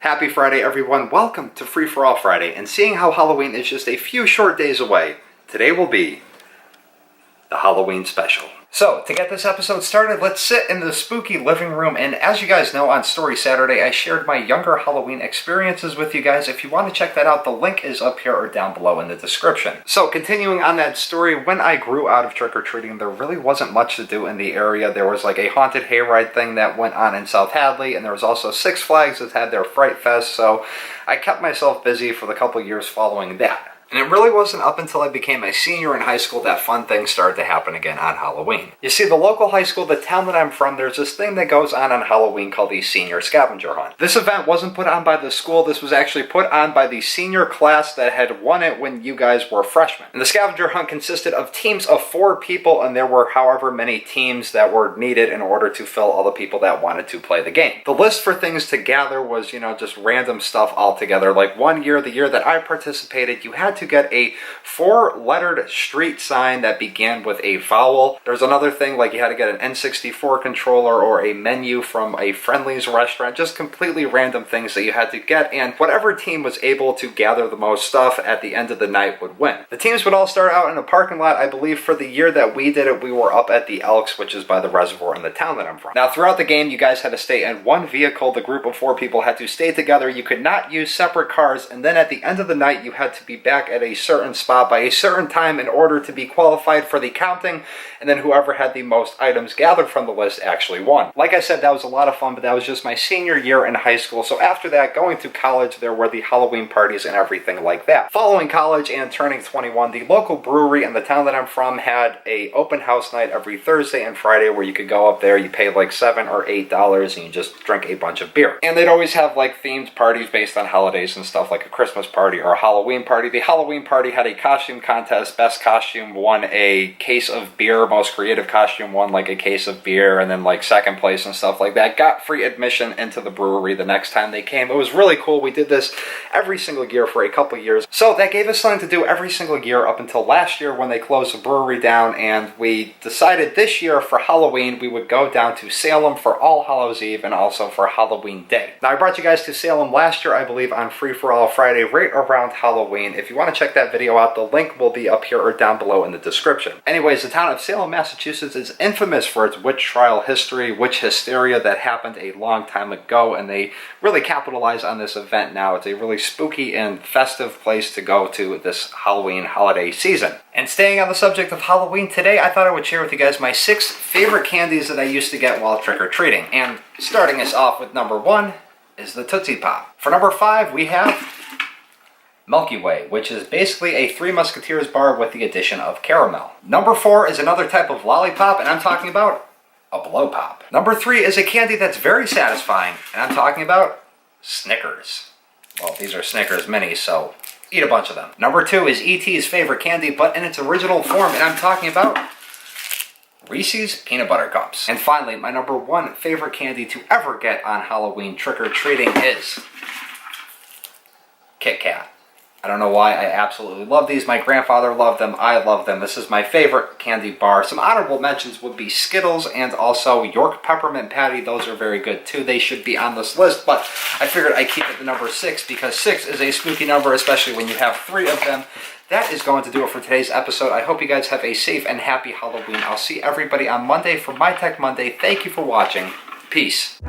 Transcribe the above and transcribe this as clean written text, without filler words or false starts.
Happy Friday, everyone. Welcome to Free For All Friday. And seeing how Halloween is just a few short days away, today will be the Halloween special. So, to get this episode started, let's sit in the spooky living room, and as you guys know, on Story Saturday, I shared my younger Halloween experiences with you guys. If you want to check that out, the link is up here or down below in the description. So, continuing on that story, when I grew out of trick-or-treating, there really wasn't much to do in the area. There was like a haunted hayride thing that went on in South Hadley, and there was also Six Flags that had their Fright Fest, so I kept myself busy for the couple years following that. And it really wasn't up until I became a senior in high school that fun things started to happen again on Halloween. You see, the local high school, the town that I'm from, there's this thing that goes on Halloween called the Senior Scavenger Hunt. This event wasn't put on by the school, this was actually put on by the senior class that had won it when you guys were freshmen. And the scavenger hunt consisted of teams of 4 people, and there were however many teams that were needed in order to fill all the people that wanted to play the game. The list for things to gather was, just random stuff altogether. Like one year, the year that I participated, you had to get a 4-lettered street sign that began with a vowel. There's another thing, like you had to get an N64 controller or a menu from a Friendly's restaurant, just completely random things that you had to get, and whatever team was able to gather the most stuff at the end of the night would win. The teams would all start out in a parking lot. I believe for the year that we did it, we were up at the Elks, which is by the reservoir in the town that I'm from. Now, throughout the game, you guys had to stay in one vehicle. The group of 4 people had to stay together. You could not use separate cars, and then at the end of the night, you had to be back at a certain spot by a certain time in order to be qualified for the counting, and then whoever had the most items gathered from the list actually won. Like I said, that was a lot of fun, but that was just my senior year in high school. So after that, going to college, there were the Halloween parties and everything like that. Following college and turning 21, the local brewery in the town that I'm from had a open house night every Thursday and Friday where you could go up there, you pay like $7 or $8, and you just drink a bunch of beer. And they'd always have like themed parties based on holidays and stuff, like a Christmas party or a Halloween party. The Halloween party had a costume contest. Best costume won a case of beer. Most creative costume won like a case of beer, and then like second place and stuff like that got free admission into the brewery the next time they came. It was really cool. We did this every single year for a couple years. So that gave us something to do every single year up until last year when they closed the brewery down, and we decided this year for Halloween we would go down to Salem for All Hallows Eve and also for Halloween Day. Now, I brought you guys to Salem last year, I believe, on Free For All Friday, right around Halloween. If you want to check that video out, the link will be up here or down below in the description. Anyways, the town of Salem, Massachusetts is infamous for its witch trial history, witch hysteria that happened a long time ago, and they really capitalize on this event now. It's a really spooky and festive place to go to this Halloween holiday season. And staying on the subject of Halloween today, I thought I would share with you guys my 6 favorite candies that I used to get while trick-or-treating. And starting us off with number 1 is the Tootsie Pop. For number 5, we have Milky Way, which is basically a Three Musketeers bar with the addition of caramel. Number 4 is another type of lollipop, and I'm talking about a blow pop. Number 3 is a candy that's very satisfying, and I'm talking about Snickers. Well, these are Snickers minis, so eat a bunch of them. Number 2 is E.T.'s favorite candy, but in its original form, and I'm talking about Reese's Peanut Butter Cups. And finally, my number 1 favorite candy to ever get on Halloween trick-or-treating is Kit Kat. I don't know why, I absolutely love these. My grandfather loved them, I love them. This is my favorite candy bar. Some honorable mentions would be Skittles and also York Peppermint Patty. Those are very good too. They should be on this list, but I figured I'd keep it the number 6 because 6 is a spooky number, especially when you have 3 of them. That is going to do it for today's episode. I hope you guys have a safe and happy Halloween. I'll see everybody on Monday for My Tech Monday. Thank you for watching. Peace.